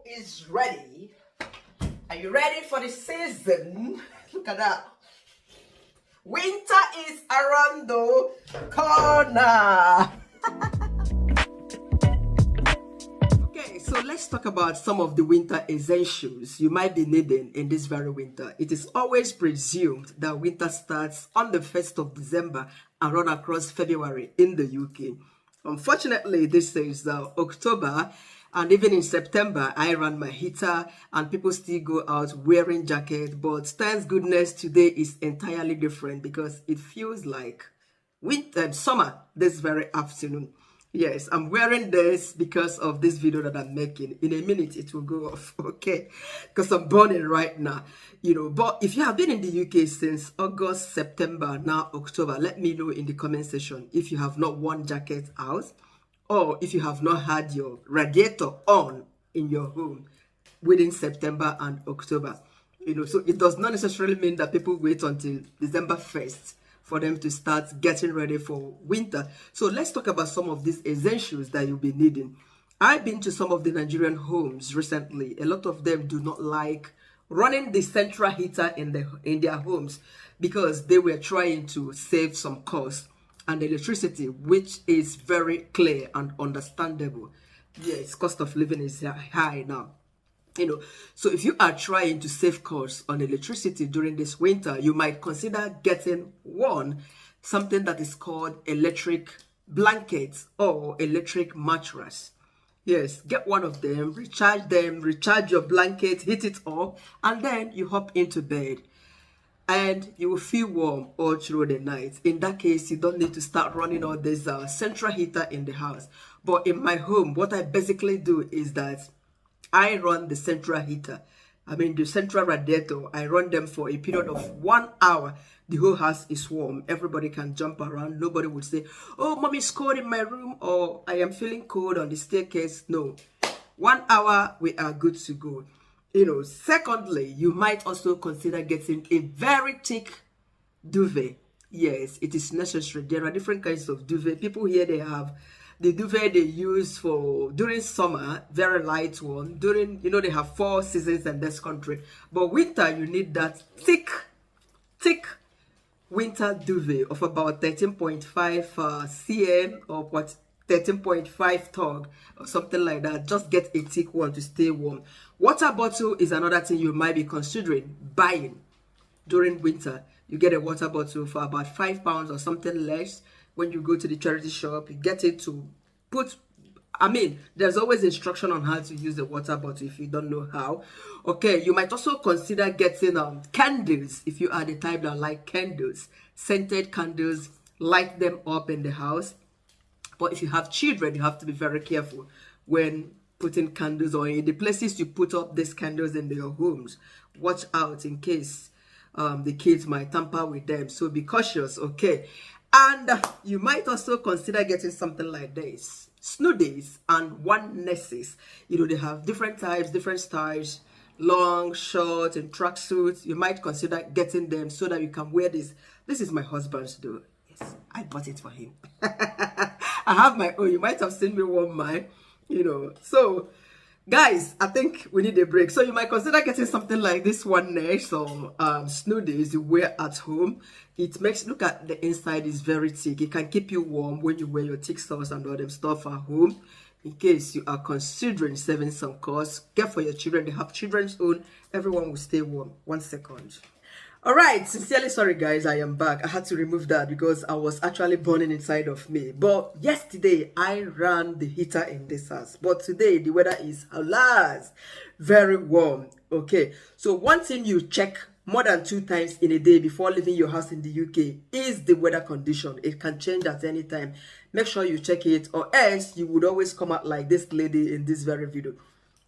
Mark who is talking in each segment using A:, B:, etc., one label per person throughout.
A: is ready. Are you ready for the season? Look at that. Winter is around the corner. Okay, so let's talk about some of the winter essentials you might be needing in this very winter. It is always presumed that winter starts on the 1st of December and run across February in the UK. Unfortunately, this is October, and even in September, I ran my heater and people still go out wearing jackets. But thanks goodness, today is entirely different because it feels like winter, summer this very afternoon. Yes, I'm wearing this because of this video that I'm making. In a minute, it will go off, okay? Because I'm burning right now, But if you have been in the UK since August, September, now October, let me know in the comment section if you have not worn jacket out or if you have not had your radiator on in your home within September and October. So it does not necessarily mean that people wait until December 1st for them to start getting ready for winter. So let's talk about some of these essentials that you'll be needing. I've been to some of the Nigerian homes recently. A lot of them do not like running the central heater in their homes because they were trying to save some cost and electricity, which is very clear and understandable. Yes, cost of living is high now. So if you are trying to save costs on electricity during this winter, you might consider getting something that is called electric blankets or electric mattress. Yes, get one of them, recharge your blanket, heat it up, and then you hop into bed. And you will feel warm all through the night. In that case, you don't need to start running all this central heater in the house. But in my home, what I basically do is that I run the central heater. The central radiator. I run them for a period of 1 hour. The whole house is warm. Everybody can jump around. Nobody would say, oh, mommy's cold in my room, or I am feeling cold on the staircase. No. 1 hour, we are good to go. Secondly, you might also consider getting a very thick duvet. Yes, it is necessary. There are different kinds of duvet. People here, they have the duvet they use for during summer, very light one. They have 4 seasons in this country. But winter, you need that thick winter duvet of about 13.5 cm or what, 13.5 tug or something like that. Just get a thick one to stay warm. Water bottle is another thing you might be considering buying during winter. You get a water bottle for about £5 or something less. When you go to the charity shop, you get it to put, there's always instruction on how to use the water bottle if you don't know how. Okay, you might also consider getting candles if you are the type that like candles, scented candles, light them up in the house. But if you have children, you have to be very careful when putting candles or in the places you put up these candles in your homes. Watch out in case the kids might tamper with them. So be cautious, okay? And you might also consider getting something like this. Snoodies and onenesses. They have different types, different styles, long, short, and tracksuits. You might consider getting them so that you can wear this. This is my husband's though. Yes, I bought it for him. I have my own. You might have seen me wear mine, So, guys, I think we need a break. So you might consider getting something like this one next, or snoodies you wear at home. It makes, look at the inside, is very thick. It can keep you warm when you wear your thick socks and all them stuff at home. In case you are considering saving some cost, get for your children. They have children's own. Everyone will stay warm. 1 second. All right, sincerely sorry guys, I am back. I had to remove that because I was actually burning inside of me. But yesterday I ran the heater in this house, but today the weather is, alas, very warm. Okay, so one thing you check more than 2 times in a day before leaving your house in the UK is the weather condition. It can change at any time. Make sure you check it, or else you would always come out like this lady in this very video.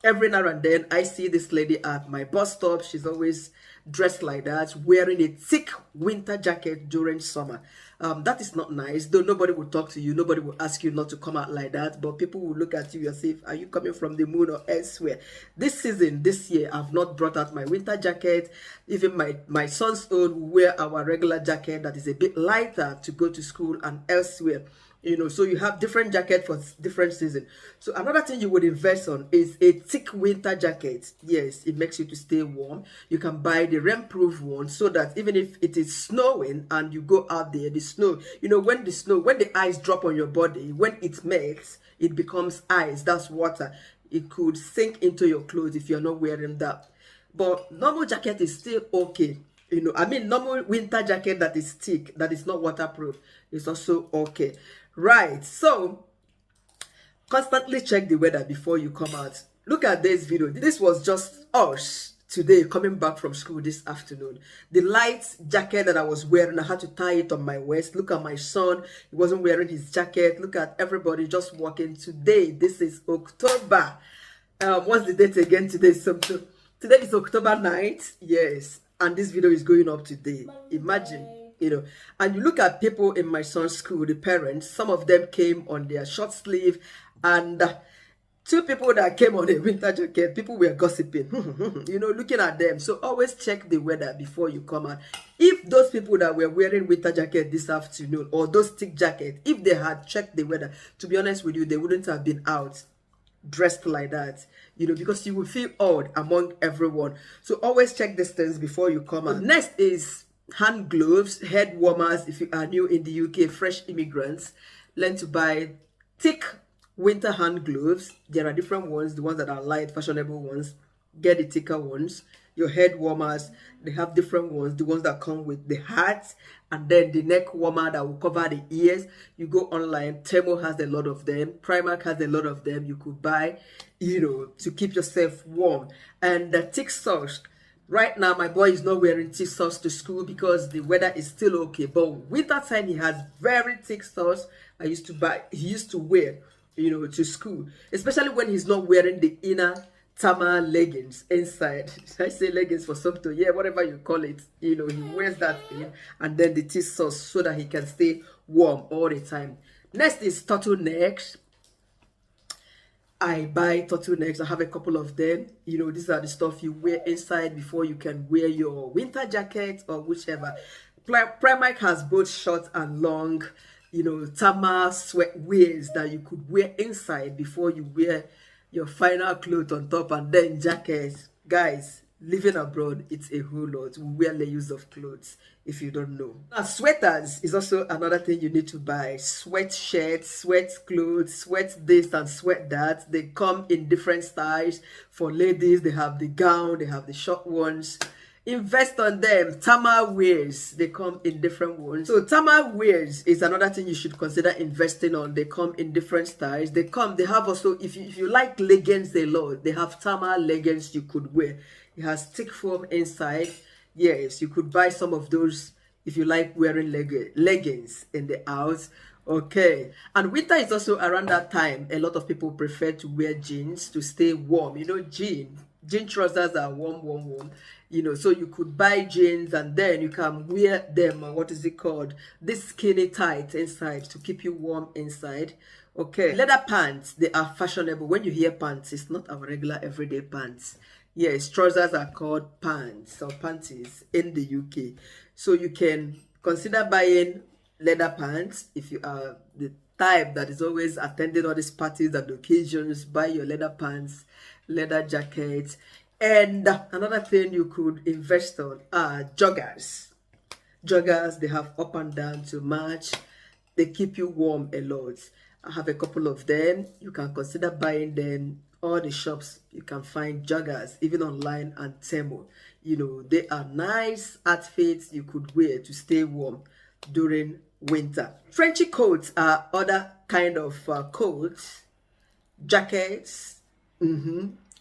A: Every now and then, I see this lady at my bus stop. She's always dressed like that, wearing a thick winter jacket during summer. That is not nice, though nobody will talk to you. Nobody will ask you not to come out like that, but people will look at you and say, are you coming from the moon or elsewhere? This season, this year, I've not brought out my winter jacket. Even my son's own will wear our regular jacket that is a bit lighter to go to school and elsewhere. You know, so you have different jacket for different season. So another thing you would invest on is a thick winter jacket. Yes, it makes you to stay warm. You can buy the rain-proof one so that even if it is snowing and you go out there, the snow, you know, when the ice drop on your body, when it melts, it becomes ice. That's water. It could sink into your clothes if you're not wearing that. But normal jacket is still okay. You know, I mean, normal winter jacket that is thick, that is not waterproof, is also okay. Right, so constantly check the weather before you come out. Look at this video. This was just us today coming back from school this afternoon. The light jacket that I was wearing, I had to tie it on my waist. Look at my son, he wasn't wearing his jacket. Look at everybody just walking. Today, this is October. What's the date again today? Today is October 9th. Yes, and this video is going up today. Imagine. You know, and you look at people in my son's school, the parents, some of them came on their short sleeve, and two people that came on a winter jacket, people were gossiping, you know, looking at them. So always check the weather before you come out. If those people that were wearing winter jacket this afternoon, or those thick jackets, if they had checked the weather, to be honest with you, they wouldn't have been out dressed like that, you know, because you will feel odd among everyone. So always check these things before you come out. Next is hand gloves, head warmers. If you are new in the UK, fresh immigrants, learn to buy thick winter hand gloves. There are different ones, the ones that are light, fashionable ones. Get the thicker ones. Your head warmers, they have different ones, the ones that come with the hat, and then the neck warmer that will cover the ears. You go online, Temo has a lot of them, Primark has a lot of them. You could buy, you know, to keep yourself warm. And the thick socks. Right now, my boy is not wearing thick socks to school because the weather is still okay. But winter time, he has very thick socks. He used to wear, you know, to school, especially when he's not wearing the inner tama leggings inside. I say leggings for something, yeah, whatever you call it. You know, he wears that thing, and then the thick socks so that he can stay warm all the time. Next is turtlenecks. I buy turtlenecks. I have a couple of them. You know, these are the stuff you wear inside before you can wear your winter jacket or whichever. Primark has both short and long, you know, tama sweat wears that you could wear inside before you wear your final clothes on top, and then jackets. Guys, living abroad, it's a whole lot. We wear layers of clothes, if you don't know. Now, sweaters is also another thing you need to buy. Sweat shirts, sweat clothes, sweat this and sweat that. They come in different styles. For ladies, they have the gown, they have the short ones. Invest on them. Tama wears, they come in different ones. So tama wears is another thing you should consider investing on. They come in different styles. They have also, if you like leggings a lot, they have tama leggings you could wear. It has thick foam inside. Yes, you could buy some of those if you like wearing leggings in the house. Okay, and winter is also around that time. A lot of people prefer to wear jeans to stay warm. You know, jean trousers are warm. You know, so you could buy jeans and then you can wear them, what is it called, this skinny tight inside to keep you warm inside. Okay, leather pants, they are fashionable. When you hear pants, it's not our regular everyday pants. Yes, trousers are called pants or panties in the UK. So you can consider buying leather pants if you are the type that is always attending all these parties and occasions. Buy your leather pants, leather jackets. And another thing you could invest on are joggers. Joggers, they have up and down to match. They keep you warm a lot. I have a couple of them. You can consider buying them. All the shops you can find joggers, even online and Temu. You know, they are nice outfits you could wear to stay warm during winter. Frenchy coats are other kind of coats, jackets,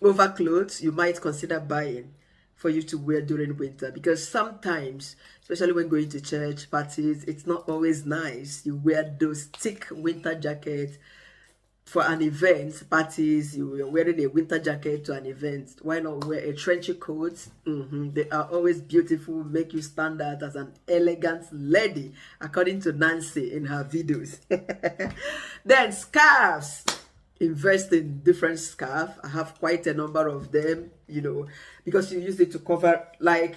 A: overclothes you might consider buying for you to wear during winter, because sometimes, especially when going to church parties, it's not always nice. You wear those thick winter jackets for an event, parties, you are wearing a winter jacket to an event. Why not wear a trenchy coat? They are always beautiful, make you stand out as an elegant lady, according to Nancy in her videos. Then scarves. Invest in different scarves. I have quite a number of them, you know, because you use it to cover, like,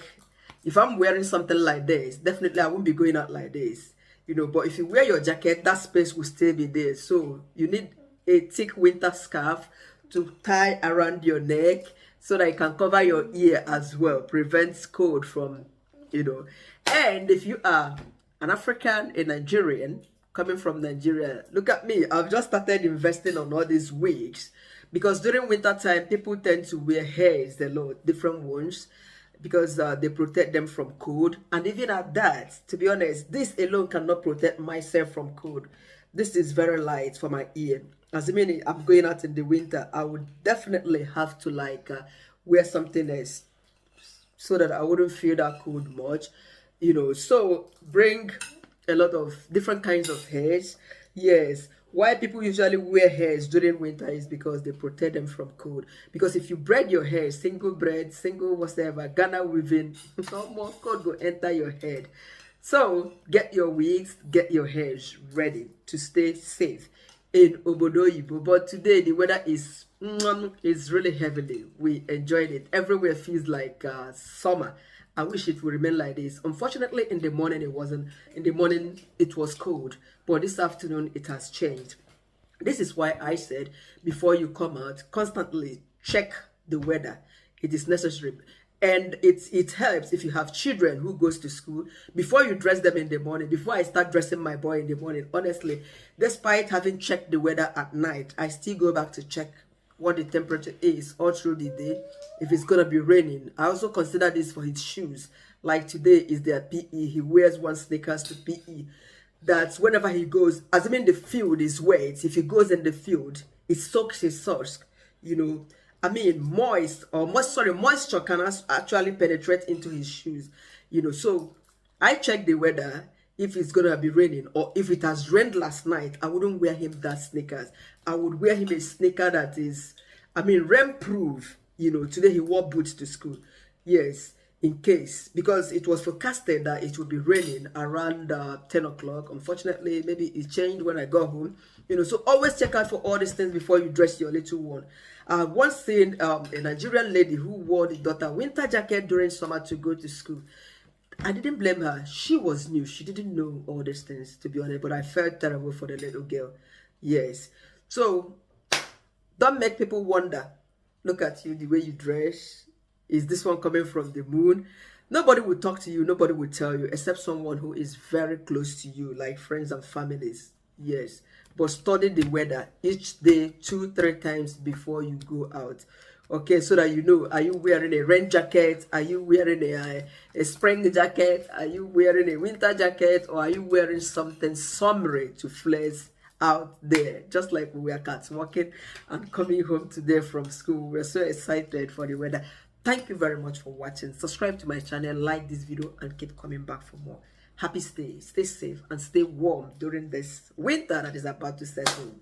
A: if I'm wearing something like this, definitely I won't be going out like this. you know. But if you wear your jacket, that space will still be there. So you need a thick winter scarf to tie around your neck so that it can cover your ear as well, prevents cold from, you know. And if you are an African, a Nigerian, coming from Nigeria, look at me. I've just started investing on all these wigs because during winter time, people tend to wear hairs a lot, different ones, because they protect them from cold. And even at that, to be honest, this alone cannot protect myself from cold. This is very light for my ear. As I mean, I'm going out in the winter, I would definitely have to like wear something else so that I wouldn't feel that cold much, you know. So bring a lot of different kinds of hairs. Yes, why people usually wear hairs during winter is because they protect them from cold. Because if you braid your hair, single braid, single whatever, Ghana weaving, no more cold will enter your head. So get your wigs, get your hairs ready to stay safe in Obodo Yibo. But today the weather is really heavily. We enjoyed it. Everywhere feels like summer. I wish it would remain like this. Unfortunately, in the morning it wasn't. In the morning it was cold, but this afternoon it has changed. This is why I said before you come out, constantly check the weather. It is necessary. And it helps if you have children who goes to school. Before you dress them in the morning, before I start dressing my boy in the morning, honestly, despite having checked the weather at night, I still go back to check what the temperature is all through the day. If it's gonna be raining, I also consider this for his shoes. Like today is their PE. He wears one sneakers to PE. That whenever he goes, assuming the field is wet, if he goes in the field, it soaks his socks, you know. I mean, moisture can actually penetrate into his shoes, you know. So I check the weather. If it's gonna be raining, or if it has rained last night, I wouldn't wear him that sneakers. I would wear him a sneaker that is, I mean, rain proof. You know, today he wore boots to school. Yes, in case, because it was forecasted that it would be raining around 10 o'clock. Unfortunately, maybe it changed when I got home. You know, so always check out for all these things before you dress your little one. I once seen a Nigerian lady who wore the daughter winter jacket during summer to go to school. I didn't blame her. She was new. She didn't know all these things, to be honest. But I felt terrible for the little girl. Yes. So, don't make people wonder. Look at you, the way you dress. Is this one coming from the moon? Nobody will talk to you. Nobody will tell you, except someone who is very close to you, like friends and families. Yes. But study the weather each day 2-3 times before you go out. Okay, so that you know, are you wearing a rain jacket? Are you wearing a spring jacket? Are you wearing a winter jacket? Or are you wearing something summery to flex out there? Just like we were cats walking and coming home today from school. We're so excited for the weather. Thank you very much for watching. Subscribe to my channel, like this video, and keep coming back for more. Happy stay safe, and stay warm during this winter that is about to set in.